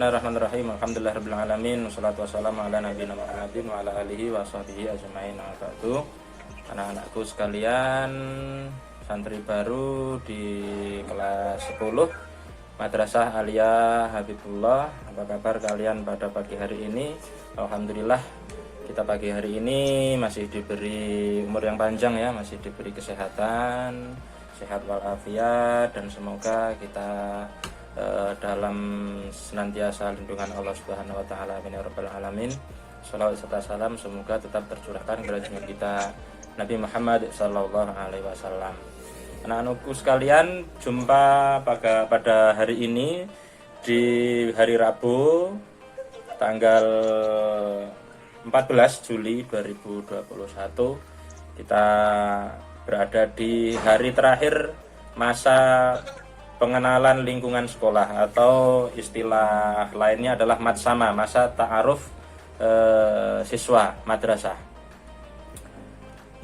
Bismillahirrahmanirrahim. Alhamdulillahirabbil alamin. Wassalatu wassalamu ala nabiyina Muhammadin wa ala alihi wa sahbihi ajmain. Anak-anakku sekalian, santri baru di kelas 10 Madrasah Aliyah Habibullah. Apa kabar kalian pada pagi hari ini? Alhamdulillah, kita pagi hari ini masih diberi umur yang panjang ya, masih diberi kesehatan, sehat walafiat, dan semoga kita dalam senantiasa lindungan Allah Subhanahu wa taala. Amin ya rabbal alamin. Shalawat serta salam semoga tetap tercurahkan kepada junjungan kita Nabi Muhammad sallallahu alaihi wasallam. Anak-anakku sekalian, jumpa pada hari ini di hari Rabu tanggal 14 Juli 2021. Kita berada di hari terakhir masa pengenalan lingkungan sekolah, atau istilah lainnya adalah matsama, masa ta'aruf siswa madrasah.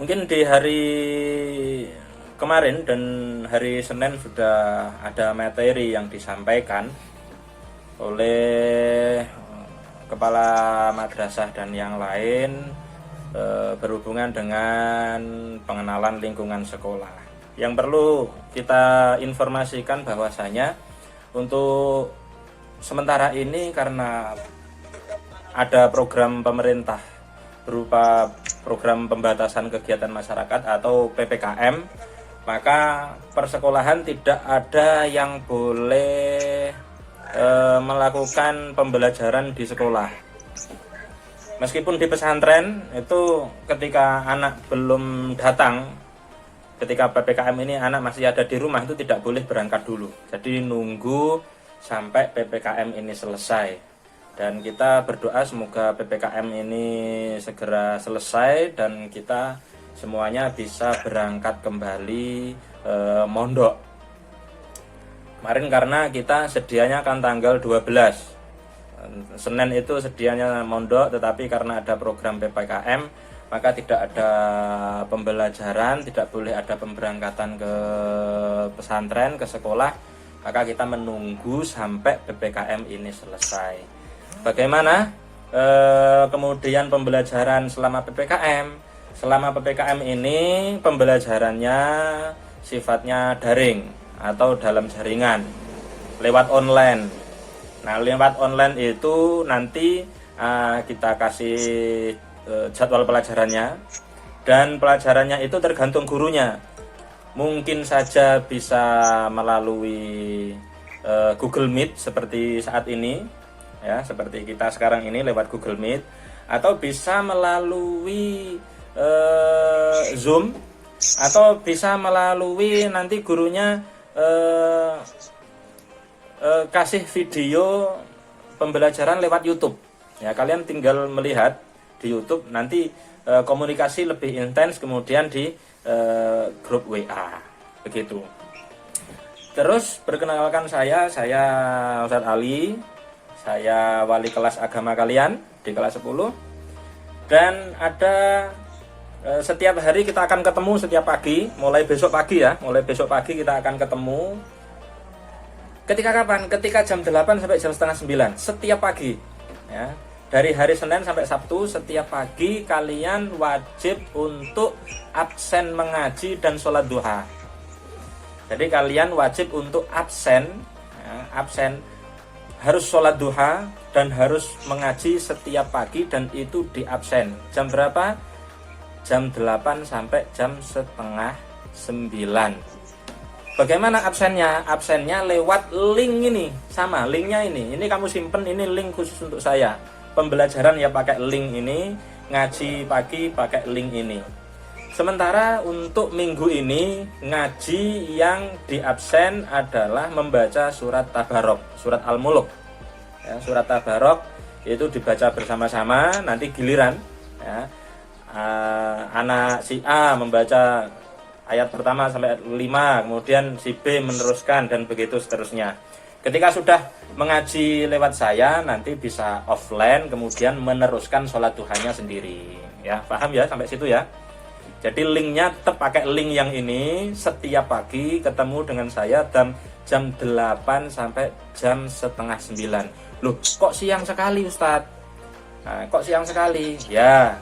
Mungkin di hari kemarin dan hari Senin sudah ada materi yang disampaikan oleh kepala madrasah dan yang lain berhubungan dengan pengenalan lingkungan sekolah. Yang perlu kita informasikan bahwasanya untuk sementara ini, karena ada program pemerintah berupa program pembatasan kegiatan masyarakat atau PPKM, maka persekolahan tidak ada yang boleh melakukan pembelajaran di sekolah. Meskipun di pesantren itu ketika anak belum datang, ketika PPKM ini anak masih ada di rumah, itu tidak boleh berangkat dulu. Jadi nunggu sampai PPKM ini selesai. Dan kita berdoa semoga PPKM ini segera selesai dan kita semuanya bisa berangkat kembali mondok. Kemarin karena kita sedianya kan tanggal 12. Senin itu sedianya mondok, tetapi karena ada program PPKM, maka tidak ada pembelajaran, tidak boleh ada pemberangkatan ke pesantren, ke sekolah. Maka kita menunggu sampai PPKM ini selesai. Bagaimana kemudian pembelajaran selama PPKM? Selama PPKM ini pembelajarannya sifatnya daring atau dalam jaringan, lewat online. Nah, lewat online itu nanti kita kasih jadwal pelajarannya, dan pelajarannya itu tergantung gurunya. Mungkin saja bisa melalui Google Meet seperti saat ini ya, seperti kita sekarang ini lewat Google Meet, atau bisa melalui Zoom, atau bisa melalui nanti gurunya kasih video pembelajaran lewat YouTube. Ya, kalian tinggal melihat di YouTube, nanti komunikasi lebih intens kemudian di grup WA begitu. Terus perkenalkan saya Ustadz Ali, saya wali kelas agama kalian di kelas 10, dan ada setiap hari kita akan ketemu setiap pagi, mulai besok pagi ya, mulai besok pagi kita akan ketemu. Ketika kapan? Ketika jam 8 sampai jam setengah 9 setiap pagi ya. Dari hari Senin sampai Sabtu setiap pagi kalian wajib untuk absen mengaji dan sholat duha. Jadi kalian wajib untuk absen ya, absen harus sholat duha dan harus mengaji setiap pagi, dan itu di absen. Jam berapa? Jam 8 sampai jam setengah 9. Bagaimana absennya? Absennya lewat link ini, sama linknya ini. Ini kamu simpen, ini link khusus untuk saya. Pembelajaran ya pakai link ini, ngaji pagi pakai link ini. Sementara untuk minggu ini ngaji yang di absen adalah membaca surat Tabarok, surat Al-Muluk. Ya, surat Tabarok itu dibaca bersama-sama, nanti giliran ya. Anak si A membaca ayat pertama sampai 5, kemudian si B meneruskan, dan begitu seterusnya. Ketika sudah mengaji lewat saya, nanti bisa offline kemudian meneruskan sholat duhanya sendiri ya. Paham ya sampai situ ya? Jadi linknya tetap pakai link yang ini, setiap pagi ketemu dengan saya jam 8 sampai jam setengah 9. Loh, kok siang sekali Ustadz? Nah, kok siang sekali? Ya,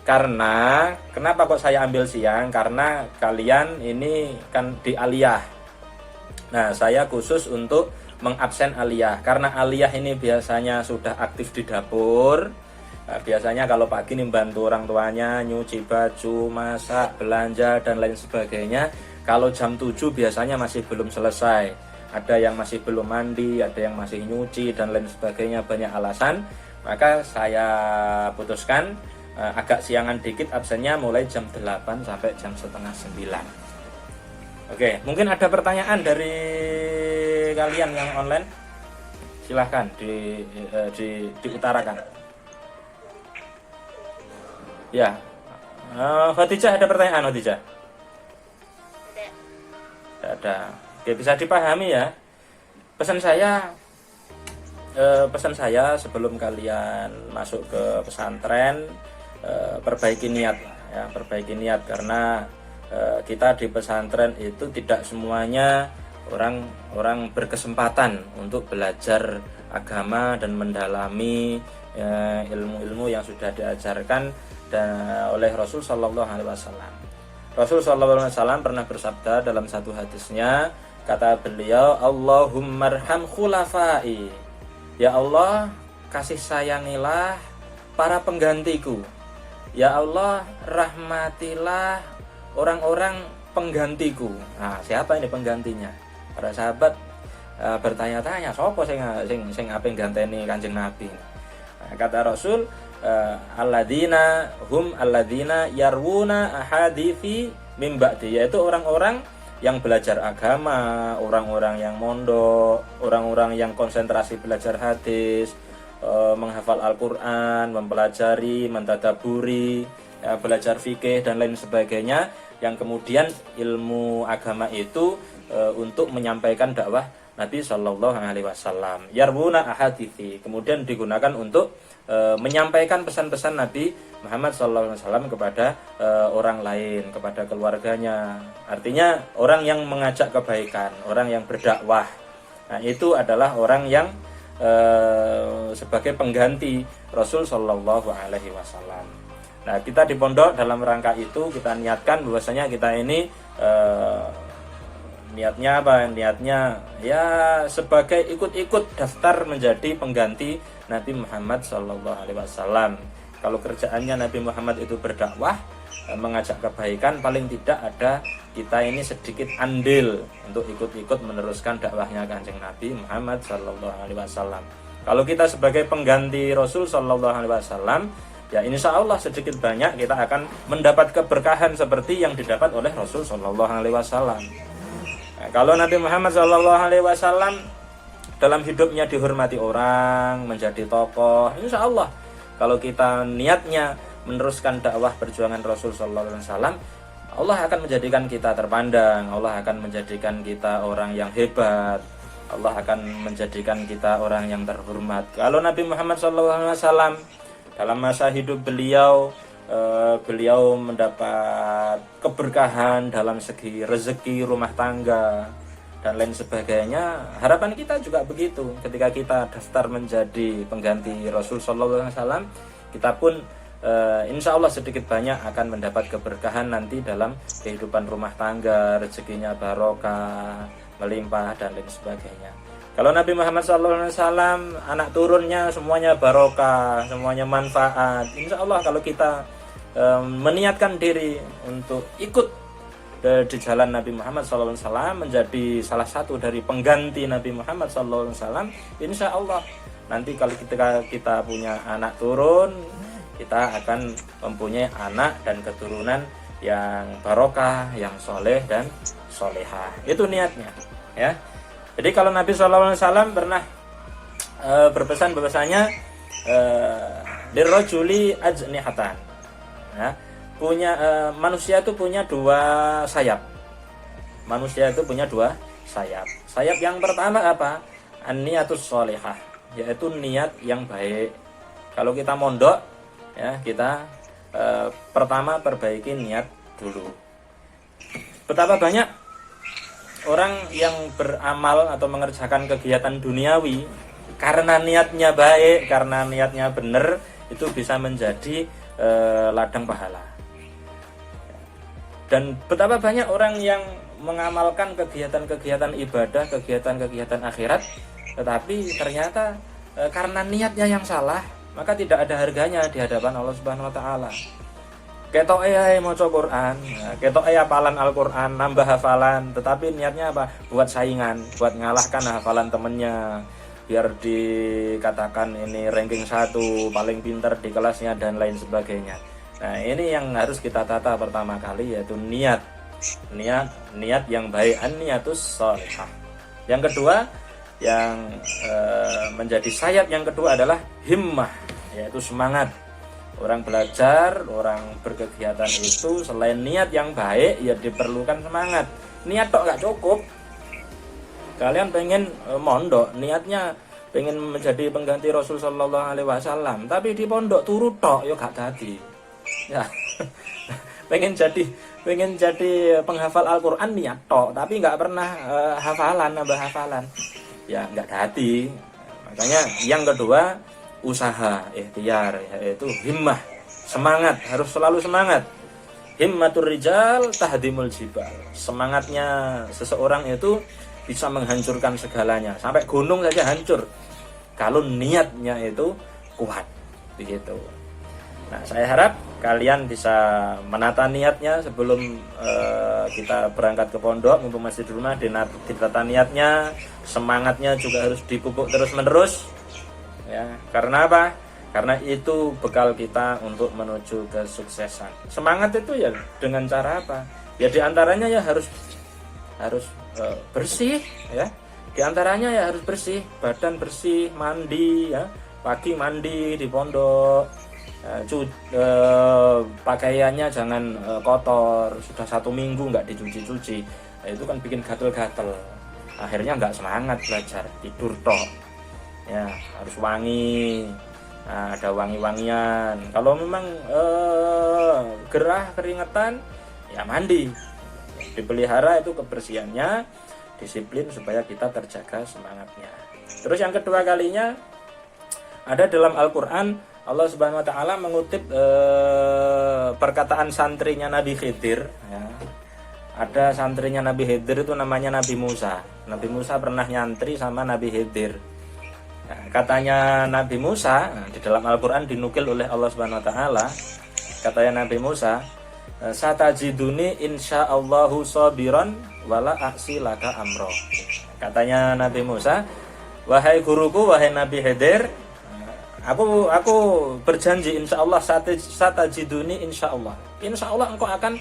karena kenapa kok saya ambil siang? Karena kalian ini kan di aliyah. Nah, saya khusus untuk mengabsen aliyah. Karena aliyah ini biasanya sudah aktif di dapur. Nah, biasanya kalau pagi nih bantu orang tuanya nyuci baju, masak, belanja dan lain sebagainya. Kalau jam 7 biasanya masih belum selesai. Ada yang masih belum mandi, ada yang masih nyuci dan lain sebagainya, banyak alasan. Maka saya putuskan agak siangan dikit absennya mulai jam 8 sampai jam setengah 9. Oke, mungkin ada pertanyaan dari kalian yang online? Silahkan diutarakan. Ya, Khadijah ada pertanyaan, Khadijah? Tidak ada. Oke, bisa dipahami ya. Pesan saya sebelum kalian masuk ke pesantren, perbaiki niat, ya, perbaiki niat karena kita di pesantren itu tidak semuanya orang berkesempatan untuk belajar agama dan mendalami ilmu-ilmu yang sudah diajarkan oleh Rasul Shallallahu Alaihi Wasallam. Rasul Shallallahu Alaihi Wasallam pernah bersabda dalam satu hadisnya, kata beliau, Allahummarham khulafai, ya Allah kasih sayangilah para penggantiku, ya Allah rahmatilah orang-orang penggantiku. Nah, siapa ini penggantinya? Para sahabat bertanya-tanya, siapa sing ape ganteni Kanjeng Nabi? Nah, kata Rasul, alladzina yarwuna ahadithi mim ba'di, yaitu orang-orang yang belajar agama, orang-orang yang mondok, orang-orang yang konsentrasi belajar hadis, menghafal Al-Quran, mempelajari, mentadaburi, belajar fikih dan lain sebagainya, yang kemudian ilmu agama itu untuk menyampaikan dakwah Nabi Shallallahu Alaihi Wasallam. Yarwuna ahadithi, kemudian digunakan untuk menyampaikan pesan-pesan Nabi Muhammad Shallallahu Alaihi Wasallam kepada orang lain, kepada keluarganya. Artinya orang yang mengajak kebaikan, orang yang berdakwah. Nah, itu adalah orang yang sebagai pengganti Rasul Shallallahu Alaihi Wasallam. Nah, kita di pondok dalam rangka itu kita niatkan bahwasanya kita ini niatnya apa? Niatnya ya sebagai ikut-ikut daftar menjadi pengganti Nabi Muhammad Shallallahu Alaihi Wasallam. Kalau kerjaannya Nabi Muhammad itu berdakwah, mengajak kebaikan, paling tidak ada kita ini sedikit andil untuk ikut-ikut meneruskan dakwahnya Kanjeng Nabi Muhammad Shallallahu Alaihi Wasallam. Kalau kita sebagai pengganti Rasul Shallallahu Alaihi Wasallam, ya insya Allah sedikit banyak kita akan mendapat keberkahan seperti yang didapat oleh Rasul Shallallahu Alaihi Wasallam. Nah, kalau Nabi Muhammad Shallallahu Alaihi Wasallam dalam hidupnya dihormati orang, menjadi tokoh, insya Allah kalau kita niatnya meneruskan dakwah perjuangan Rasul Shallallahu Alaihi Wasallam, Allah akan menjadikan kita terpandang, Allah akan menjadikan kita orang yang hebat, Allah akan menjadikan kita orang yang terhormat. Kalau Nabi Muhammad SAW dalam masa hidup beliau mendapat keberkahan dalam segi rezeki rumah tangga dan lain sebagainya. Harapan kita juga begitu. Ketika kita daftar menjadi pengganti Rasul SAW, kita pun insya Allah sedikit banyak akan mendapat keberkahan nanti dalam kehidupan rumah tangga, rezekinya barokah, melimpah dan lain sebagainya. Kalau Nabi Muhammad SAW, anak turunnya semuanya barokah, semuanya manfaat. Insya Allah kalau kita meniatkan diri untuk ikut di jalan Nabi Muhammad SAW, menjadi salah satu dari pengganti Nabi Muhammad SAW, insya Allah nanti kalau kita punya anak turun, kita akan mempunyai anak dan keturunan yang barokah, yang soleh dan solehah. Itu niatnya, ya. Jadi kalau Nabi SAW pernah berpesan bahwasanya lirrajuli ajnihatan, ya, manusia itu punya dua sayap. Manusia itu punya dua sayap. Sayap yang pertama apa? An-niyatus sholihah, yaitu niat yang baik. Kalau kita mondok, ya, kita pertama perbaiki niat dulu. Betapa banyak orang yang beramal atau mengerjakan kegiatan duniawi karena niatnya baik, karena niatnya benar, itu bisa menjadi ladang pahala. Dan betapa banyak orang yang mengamalkan kegiatan-kegiatan ibadah, kegiatan-kegiatan akhirat, tetapi ternyata karena niatnya yang salah, maka tidak ada harganya di hadapan Allah Subhanahu wa taala. Ketok ae maca Quran, ketok ae hafalan Al-Qur'an, nambah hafalan, tetapi niatnya apa? Buat saingan, buat ngalahkan hafalan temennya, biar dikatakan ini ranking 1, paling pintar di kelasnya dan lain sebagainya. Nah, ini yang harus kita tata pertama kali, yaitu niat yang baik, an-niyatus shalihah. Yang kedua, yang menjadi sayap yang kedua adalah himmah, yaitu semangat. Orang belajar, orang berkegiatan itu selain niat yang baik, ya diperlukan semangat. Niat tok gak cukup. Kalian pengen mondok, niatnya pengen menjadi pengganti Rasul Sallallahu Alaihi Wasallam, tapi di pondok turu tok, yo gak jadi. Ya, pengen jadi penghafal Al-Quran niat tok, tapi nggak pernah nambah hafalan, ya nggak jadi. Makanya yang kedua, usaha, ikhtiar, yaitu himmah, semangat, harus selalu semangat. Himmatur rijal tahdimul jibal. Semangatnya seseorang itu bisa menghancurkan segalanya, sampai gunung saja hancur kalau niatnya itu kuat, begitu. Nah, saya harap kalian bisa menata niatnya sebelum kita berangkat ke pondok, mumpung masih di rumah, ditata niatnya, semangatnya juga harus dipupuk terus-menerus. Ya, karena apa? Karena itu bekal kita untuk menuju kesuksesan. Semangat itu ya dengan cara apa? Ya diantaranya ya harus bersih, ya. Diantaranya ya harus bersih, badan bersih, mandi, ya. Pagi mandi di pondok. Pakaiannya jangan kotor, sudah 1 minggu nggak dicuci-cuci, nah, itu kan bikin gatel-gatel, akhirnya nggak semangat belajar, tidur tok. Ya, harus wangi, nah, ada wangi-wangian. Kalau memang gerah keringetan, ya mandi, dipelihara itu kebersihannya, disiplin supaya kita terjaga semangatnya. Terus yang kedua kalinya, ada dalam Al-Quran Allah Subhanahu wa taala mengutip perkataan santrinya Nabi Khidir, ya. Ada santrinya Nabi Khidir itu namanya Nabi Musa. Nabi Musa pernah nyantri sama Nabi Khidir. Nah, katanya Nabi Musa, di dalam Al-Quran dinukil oleh Allah Subhanahu wa taala, katanya Nabi Musa, satajiduni insyaallahu sabiran wala aksi laka amro. Katanya Nabi Musa, wahai guruku, wahai Nabi Khidir, Aku berjanji insyaallah satajiduni insyaallah engkau akan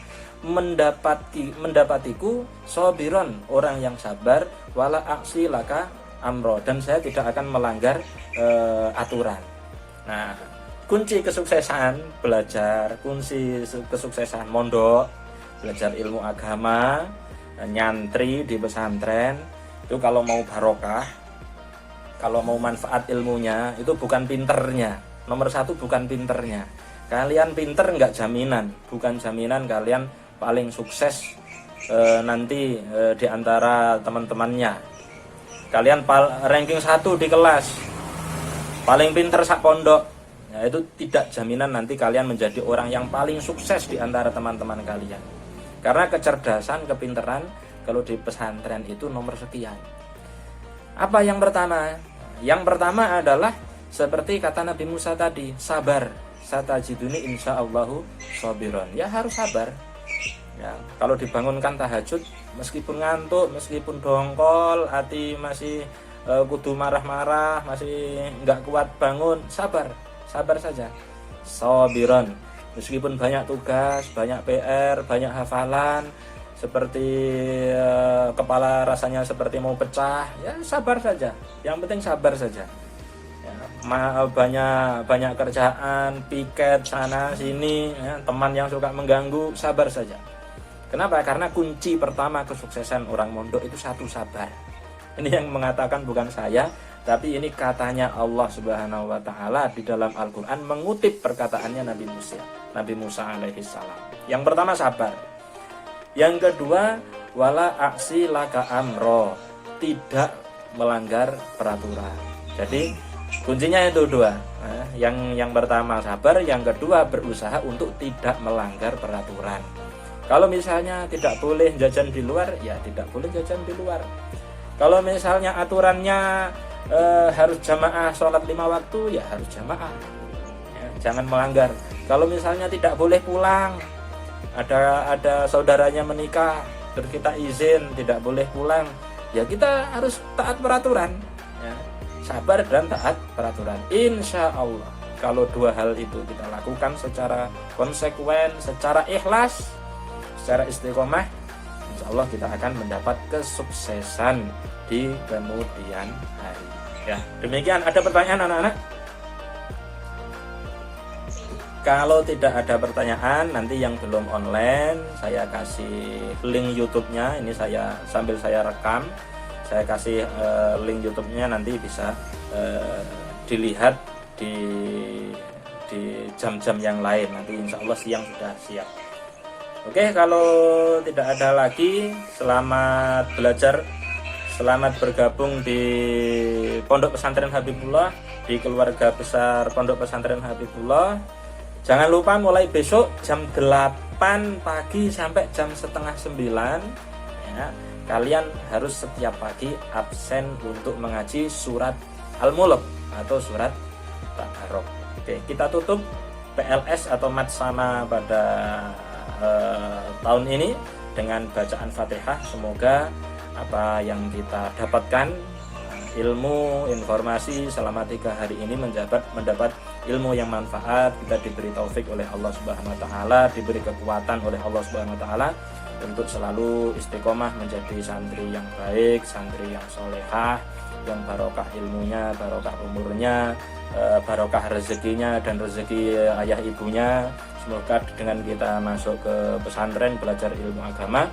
mendapatiku sabiran, orang yang sabar, wala aksi laka amro, dan saya tidak akan melanggar aturan. Nah, kunci kesuksesan belajar, kunci kesuksesan mondok, belajar ilmu agama, nyantri di pesantren, itu kalau mau barokah, kalau mau manfaat ilmunya, itu bukan pinternya. Nomor 1 bukan pinternya. Kalian pinter nggak jaminan, bukan jaminan kalian paling sukses nanti di antara teman-temannya. Kalian ranking 1 di kelas, paling pinter sak pondok, ya, itu tidak jaminan nanti kalian menjadi orang yang paling sukses di antara teman-teman kalian. Karena kecerdasan, kepinteran kalau di pesantren itu nomor sekian. Apa yang pertama? Yang pertama adalah seperti kata Nabi Musa tadi, sabar. Satajiduni insyaallahu sabiron. Ya harus sabar. Ya, kalau dibangunkan tahajud, meskipun ngantuk, meskipun dongkol, hati masih kudu marah-marah, masih nggak kuat bangun, sabar saja. Sabiron. Meskipun banyak tugas, banyak PR, banyak hafalan, seperti kepala rasanya seperti mau pecah, ya sabar saja. Yang penting sabar saja. Ya, banyak kerjaan, piket sana sini, ya, teman yang suka mengganggu, sabar saja. Kenapa? Karena kunci pertama kesuksesan orang mondok itu 1, sabar. Ini yang mengatakan bukan saya, tapi ini katanya Allah Subhanahu wa taala di dalam Al-Qur'an mengutip perkataannya Nabi Musa alaihi salam. Yang pertama sabar. Yang kedua, wala aksi laka amro, tidak melanggar peraturan. Jadi kuncinya itu dua. Nah, yang pertama sabar, yang kedua berusaha untuk tidak melanggar peraturan. Kalau misalnya tidak boleh jajan di luar, ya tidak boleh jajan di luar. Kalau misalnya aturannya harus jamaah sholat 5 waktu, ya harus jamaah. Ya, jangan melanggar. Kalau misalnya tidak boleh pulang, ada saudaranya menikah, terus kita izin tidak boleh pulang, ya kita harus taat peraturan. Ya, sabar dan taat peraturan. Insya Allah, kalau dua hal itu kita lakukan secara konsekuen, secara ikhlas, secara istiqomah, insya Allah kita akan mendapat kesuksesan di kemudian hari. Ya, demikian. Ada pertanyaan anak-anak? Kalau tidak ada pertanyaan, nanti yang belum online saya kasih link YouTube-nya. Ini sambil saya rekam, saya kasih link YouTube-nya, nanti bisa dilihat di jam-jam yang lain. Nanti insya Allah siang sudah siap. Oke, kalau tidak ada lagi, selamat belajar, selamat bergabung di Pondok Pesantren Habibullah, di keluarga besar Pondok Pesantren Habibullah. Jangan lupa mulai besok jam 8 pagi sampai jam setengah 9, ya, kalian harus setiap pagi absen untuk mengaji surat Al-Mulk atau surat Tabarok. Oke, kita tutup PLS atau Matsama pada tahun ini dengan bacaan Fatihah. Semoga apa yang kita dapatkan, ilmu, informasi selama 3 hari ini mendapat ilmu yang manfaat. Kita diberi taufik oleh Allah Subhanahu wa taala, diberi kekuatan oleh Allah Subhanahu wa taala untuk selalu istiqomah menjadi santri yang baik, santri yang solehah, yang barokah ilmunya, barokah umurnya, barokah rezekinya dan rezeki ayah ibunya. Semoga dengan kita masuk ke pesantren belajar ilmu agama,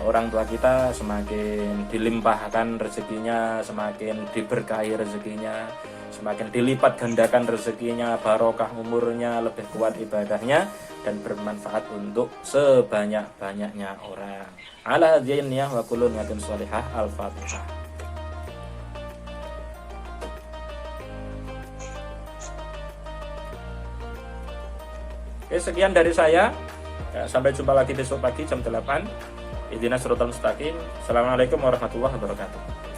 orang tua kita semakin dilimpahkan rezekinya, semakin diberkahi rezekinya, semakin dilipat gandakan rezekinya, barokah umurnya, lebih kuat ibadahnya, dan bermanfaat untuk sebanyak-banyaknya orang. Ala hadiyin niyah wa kullu niyatin sholihah. Al-Fatihah. Oke, sekian dari saya. Ya, sampai jumpa lagi besok pagi jam 8. Ihdinas siratal mustaqim. Assalamualaikum warahmatullahi wabarakatuh.